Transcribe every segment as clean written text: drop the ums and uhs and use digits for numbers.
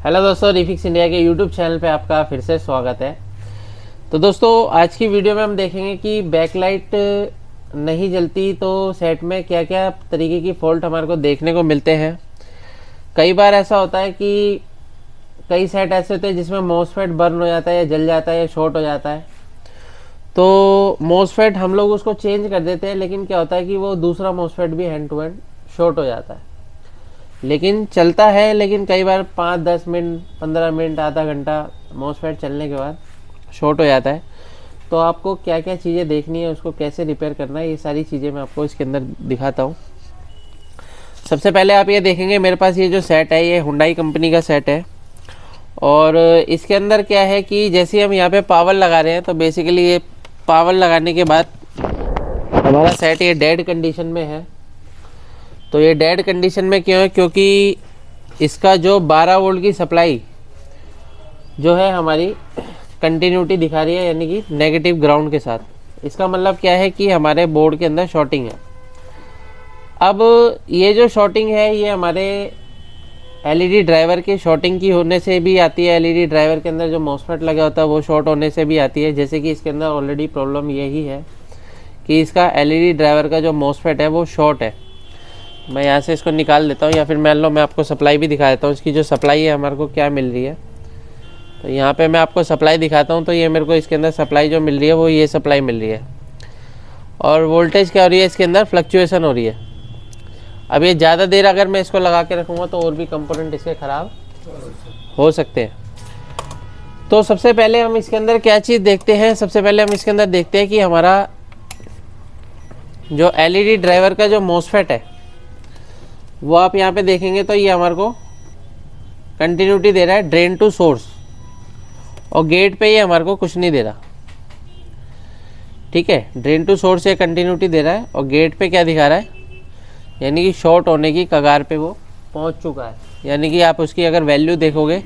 Hello दोस्तों, refix India के YouTube channel पे आपका फिर से स्वागत है। तो दोस्तों, आज की वीडियो में हम देखेंगे कि बैकलाइट नहीं जलती तो सेट में क्या क्या तरीके की फ़ॉल्ट हमारे को देखने को मिलते हैं। कई बार ऐसा होता है कि कई सेट ऐसे होते हैं जिसमें मॉसफेट बर्न हो जाता है या जल जाता है या शॉर्ट हो जाता है। तो मॉसफेट हम लोग उसको चेंज कर देते हैं, लेकिन क्या होता है कि वो दूसरा मॉसफेट भी हैंड टू हैंड शॉर्ट हो जाता है। लेकिन चलता है, लेकिन कई बार 5-10 मिनट 15 मिनट आधा घंटा मॉसफेट चलने के बाद शॉर्ट हो जाता है। तो आपको क्या क्या चीज़ें देखनी है, उसको कैसे रिपेयर करना है, ये सारी चीज़ें मैं आपको इसके अंदर दिखाता हूँ। सबसे पहले आप ये देखेंगे, मेरे पास ये जो सेट है ये हुंडई कंपनी का सेट है। और इसके अंदर क्या है कि जैसे हम यहाँ पे पावर लगा रहे हैं, तो बेसिकली ये पावर लगाने के बाद हमारा सेट ये डेड कंडीशन में है। तो ये डेड कंडीशन में क्यों है? क्योंकि इसका जो 12 वोल्ट की सप्लाई जो है हमारी कंटिन्यूटी दिखा रही है, यानी कि नेगेटिव ग्राउंड के साथ। इसका मतलब क्या है कि हमारे बोर्ड के अंदर शॉर्टिंग है। अब ये जो शॉर्टिंग है ये हमारे एलईडी ड्राइवर के शॉर्टिंग की होने से भी आती है। एलईडी ड्राइवर के अंदर जो मॉसफेट लगा होता है वो शॉर्ट होने से भी आती है। जैसे कि इसके अंदर ऑलरेडी प्रॉब्लम यही है कि इसका एलईडी ड्राइवर का जो मॉसफेट है वो शॉर्ट है। मैं यहाँ से इसको निकाल देता हूँ, या फिर मान लो मैं आपको सप्लाई भी दिखा देता हूँ। इसकी जो सप्लाई है हमारे को क्या मिल रही है, तो यहाँ पे मैं आपको सप्लाई दिखाता हूँ। तो ये मेरे को इसके अंदर सप्लाई जो मिल रही है वो ये सप्लाई मिल रही है। और वोल्टेज क्या हो रही है, इसके अंदर फ्लक्चुएसन हो रही है। अब ये ज़्यादा देर अगर मैं इसको लगा के रखूँगा तो और भी कंपोनेंट इसके ख़राब हो सकते हैं। तो सबसे पहले हम इसके अंदर क्या चीज़ देखते हैं, सबसे पहले हम इसके अंदर देखते हैं कि हमारा जो एलईडी ड्राइवर का जो मॉसफेट है वो आप यहाँ पे देखेंगे तो ये हमारे को कंटिन्यूटी दे रहा है ड्रेन टू सोर्स, और गेट पे ये हमारे को कुछ नहीं दे रहा। ठीक है, ड्रेन टू सोर्स ये कंटिन्यूटी दे रहा है, और गेट पे क्या दिखा रहा है, यानी कि शॉर्ट होने की कगार पे वो पहुँच चुका है। यानी कि आप उसकी अगर वैल्यू देखोगे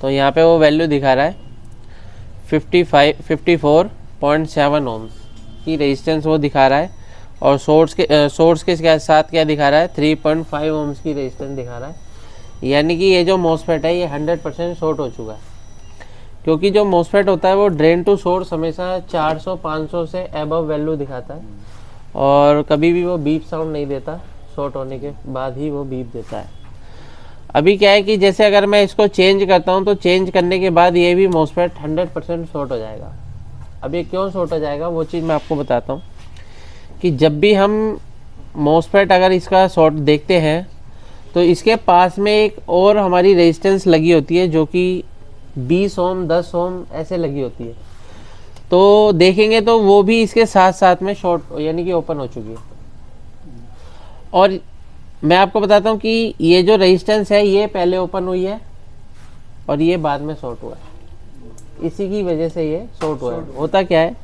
तो यहाँ पे वो वैल्यू दिखा रहा है 54.7 ओम्स की रेजिस्टेंस वो दिखा रहा है। और सोर्स के साथ क्या दिखा रहा है, 3.5 ओम्स की रेजिस्टेंस दिखा रहा है। यानी कि ये जो मॉसफेट है ये 100% शॉर्ट हो चुका है। क्योंकि जो मॉसफेट होता है वो ड्रेन टू सोर्स हमेशा 400-500 से अबव वैल्यू दिखाता है, और कभी भी वो बीप साउंड नहीं देता। शॉर्ट होने के बाद ही वो बीप देता है। अभी क्या है कि जैसे अगर मैं इसको चेंज करता हूँ तो चेंज करने के बाद ये भी मॉसफेट 100% शॉर्ट हो जाएगा। अब ये क्यों शॉर्ट हो जाएगा वो चीज़ मैं आपको बताता हूँ कि जब भी हम मॉसफेट अगर इसका शॉर्ट देखते हैं तो इसके पास में एक और हमारी रेजिस्टेंस लगी होती है जो कि 20 ओम 10 ओम ऐसे लगी होती है। तो देखेंगे तो वो भी इसके साथ साथ में शॉर्ट यानी कि ओपन हो चुकी है। और मैं आपको बताता हूँ कि ये जो रेजिस्टेंस है ये पहले ओपन हुई है और ये बाद में शॉर्ट हुआ है। इसी की वजह से ये शॉर्ट हुआ है। होता क्या है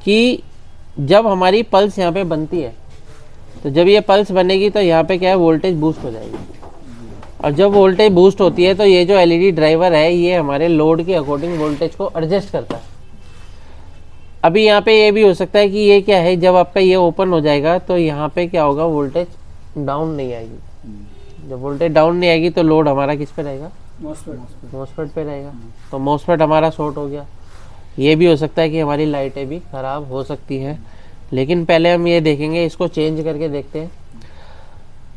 कि जब हमारी पल्स यहाँ पे बनती है, तो जब ये पल्स बनेगी तो यहाँ पे क्या है, वोल्टेज बूस्ट हो जाएगी। और जब वोल्टेज बूस्ट होती है तो ये जो एलईडी ड्राइवर है ये हमारे लोड के अकॉर्डिंग वोल्टेज को एडजस्ट करता है। अभी यहाँ पे ये भी हो सकता है कि ये क्या है, जब आपका ये ओपन हो जाएगा तो यहाँ पे क्या होगा, वोल्टेज डाउन नहीं आएगी। जब वोल्टेज डाउन नहीं आएगी तो लोड हमारा किस पे रहेगा, मॉसफेट पे रहेगा। तो मॉसफेट हमारा शॉर्ट हो गया। ये भी हो सकता है कि हमारी लाइटें भी ख़राब हो सकती हैं। लेकिन पहले हम ये देखेंगे, इसको चेंज करके देखते हैं।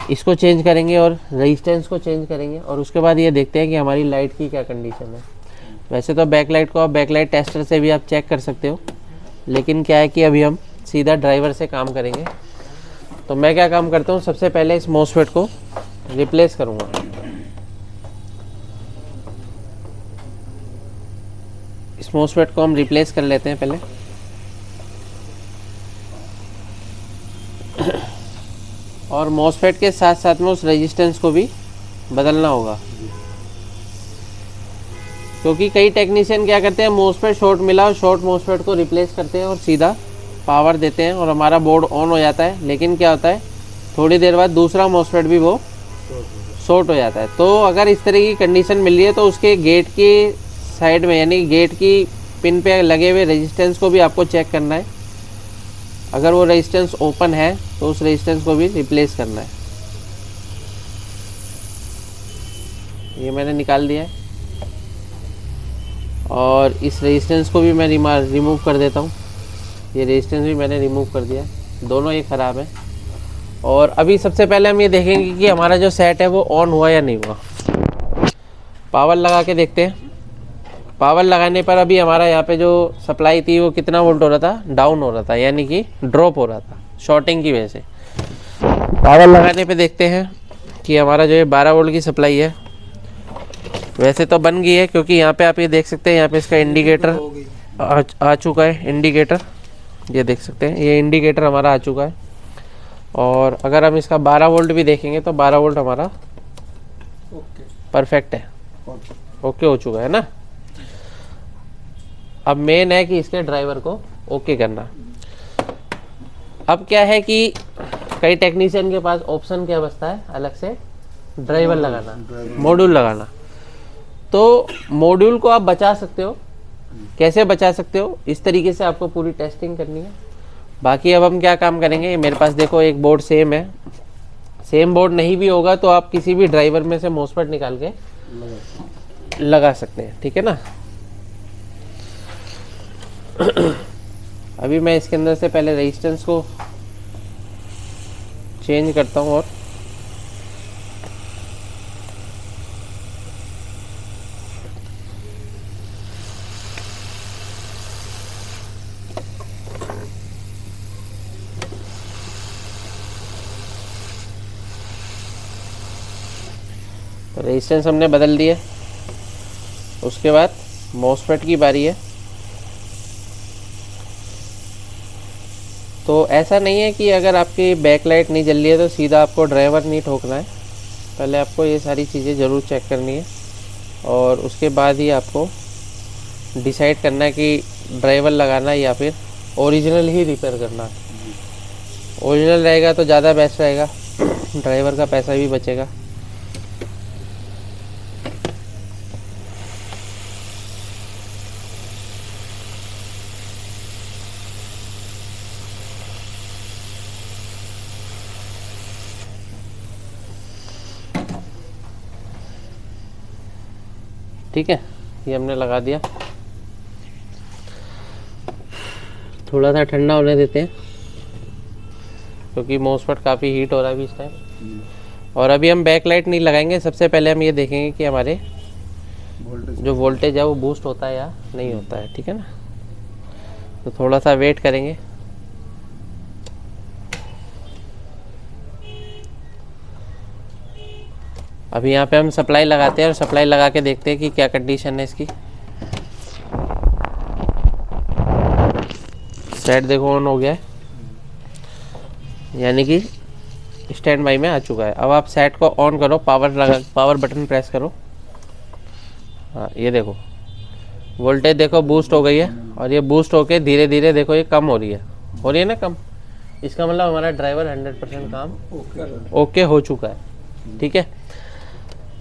इसको चेंज करेंगे और रेजिस्टेंस को चेंज करेंगे, और उसके बाद ये देखते हैं कि हमारी लाइट की क्या कंडीशन है। वैसे तो बैकलाइट को आप बैकलाइट टेस्टर से भी आप चेक कर सकते हो, लेकिन क्या है कि अभी हम सीधा ड्राइवर से काम करेंगे। तो मैं क्या काम करता हूँ, सबसे पहले इस मॉसफेट को रिप्लेस करूँगा। इस मॉसफेट को हम रिप्लेस कर लेते हैं पहले। और मॉसफेट के साथ साथ में उस रेजिस्टेंस को भी बदलना होगा, क्योंकि कई टेक्नीशियन क्या करते हैं, मॉसफेट शॉर्ट मिला और शॉर्ट मॉसफेट को रिप्लेस करते हैं और सीधा पावर देते हैं और हमारा बोर्ड ऑन हो जाता है। लेकिन क्या होता है, थोड़ी देर बाद दूसरा मॉसफेट भी वो शॉर्ट हो जाता है। तो अगर इस तरह की कंडीशन मिल रही है तो उसके गेट की साइड में, यानी गेट की पिन पे लगे हुए रेजिस्टेंस को भी आपको चेक करना है। अगर वो रेजिस्टेंस ओपन है तो उस रेजिस्टेंस को भी रिप्लेस करना है। ये मैंने निकाल दिया है। और इस रेजिस्टेंस को भी मैं रिमूव कर देता हूँ। ये रेजिस्टेंस भी मैंने रिमूव कर दिया है, दोनों ये ख़राब है। और अभी सबसे पहले हम ये देखेंगे कि हमारा जो सेट है वो ऑन हुआ या नहीं हुआ। पावर लगा के देखते हैं। पावर लगाने पर अभी हमारा यहाँ पे जो सप्लाई थी वो कितना वोल्ट हो रहा था, डाउन हो रहा था, यानी कि ड्रॉप हो रहा था शॉर्टिंग की वजह से। पावर लगाने पे देखते हैं कि हमारा जो ये 12 वोल्ट की सप्लाई है वैसे तो बन गई है, क्योंकि यहाँ पे आप ये देख सकते हैं, यहाँ पे इसका इंडिकेटर आ चुका है। इंडिकेटर ये देख सकते हैं, ये इंडिकेटर हमारा आ चुका है। और अगर हम इसका 12 वोल्ट भी देखेंगे तो 12 वोल्ट हमारा परफेक्ट है, ओके हो चुका है ना। अब मेन है कि इसके ड्राइवर को ओके करना। अब क्या है कि कई टेक्नीशियन के पास ऑप्शन क्या बचता है, अलग से ड्राइवर लगाना, मॉड्यूल लगाना। तो मॉड्यूल को आप बचा सकते हो। कैसे बचा सकते हो, इस तरीके से आपको पूरी टेस्टिंग करनी है। बाकी अब हम क्या काम करेंगे, मेरे पास देखो एक बोर्ड सेम है। सेम बोर्ड नहीं भी होगा तो आप किसी भी ड्राइवर में से मोस्फेट निकाल के लगा सकते हैं, ठीक है ना। अभी मैं इसके अंदर से पहले रेजिस्टेंस को चेंज करता हूँ। और रेजिस्टेंस हमने बदल दिया। उसके बाद मोस्फेट की बारी है। तो ऐसा नहीं है कि अगर आपकी बैकलाइट नहीं जल रही है तो सीधा आपको ड्राइवर नहीं ठोकना है। पहले आपको ये सारी चीज़ें ज़रूर चेक करनी है और उसके बाद ही आपको डिसाइड करना है कि ड्राइवर लगाना है या फिर ओरिजिनल ही रिपेयर करना है। ओरिजिनल रहेगा तो ज़्यादा बेस्ट रहेगा, ड्राइवर का पैसा भी बचेगा। ठीक है, ये हमने लगा दिया। थोड़ा सा ठंडा होने देते हैं क्योंकि मोस्फेट काफ़ी हीट हो रहा है अभी इस टाइम। और अभी हम बैक लाइट नहीं लगाएंगे। सबसे पहले हम ये देखेंगे कि हमारे जो वोल्टेज है वो बूस्ट होता है या नहीं होता है, ठीक है ना। तो थोड़ा सा वेट करेंगे। अभी यहाँ पे हम सप्लाई लगाते हैं और सप्लाई लगा के देखते हैं कि क्या कंडीशन है इसकी। सेट देखो ऑन हो गया है, यानी कि स्टैंड बाई में आ चुका है। अब आप सेट को ऑन करो, पावर बटन प्रेस करो। हाँ, ये देखो वोल्टेज देखो बूस्ट हो गई है और ये बूस्ट होके धीरे धीरे देखो ये कम हो रही है ना कम। इसका मतलब हमारा ड्राइवर 100% काम ओके हो चुका है, ठीक है।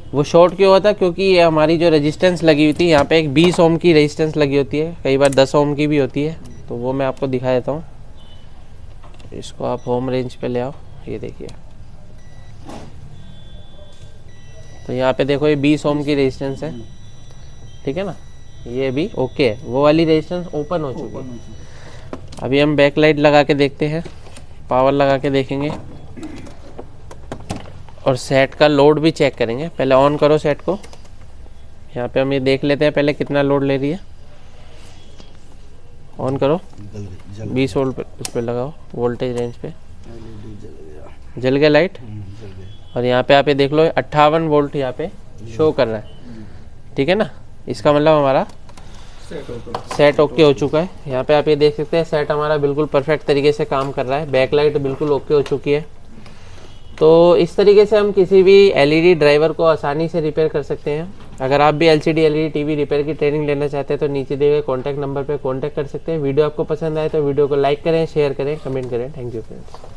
वो शॉर्ट क्यों हुआ था, क्योंकि ये हमारी जो रेजिस्टेंस लगी हुई थी, यहाँ पे एक 20 ओम की रेजिस्टेंस लगी होती है, कई बार 10 ओम की भी होती है। तो वो मैं आपको दिखा देता हूँ। इसको आप होम रेंज पे ले आओ, ये देखिए। तो यहाँ पे देखो ये 20 ओम की रेजिस्टेंस है, ठीक है ना। ये भी ओके है, वो वाली रेजिस्टेंस ओपन हो चुकी है। अभी हम बैक लाइट लगा के देखते हैं, पावर लगा के देखेंगे और सेट का लोड भी चेक करेंगे। पहले ऑन करो सेट को। यहाँ पे हम ये देख लेते हैं पहले कितना लोड ले रही है। ऑन करो, 20 वोल्ट उस पर लगाओ, वोल्टेज रेंज पे। जल गया लाइट। और यहाँ पे आप ये देख लो 58 वोल्ट यहाँ पे शो कर रहा है, ठीक है ना। इसका मतलब हमारा सेट ओके हो चुका है। यहाँ पे आप ये देख सकते हैं सेट हमारा बिल्कुल परफेक्ट तरीके से काम कर रहा है। बैक लाइट बिल्कुल ओके हो चुकी है। तो इस तरीके से हम किसी भी एलईडी ड्राइवर को आसानी से रिपेयर कर सकते हैं। अगर आप भी एलसीडी एलईडी टीवी रिपेयर की ट्रेनिंग लेना चाहते हैं तो नीचे दिए गए कॉन्टैक्ट नंबर पर कॉन्टैक्ट कर सकते हैं। वीडियो आपको पसंद आए तो वीडियो को लाइक करें, शेयर करें, कमेंट करें। Thank you friends.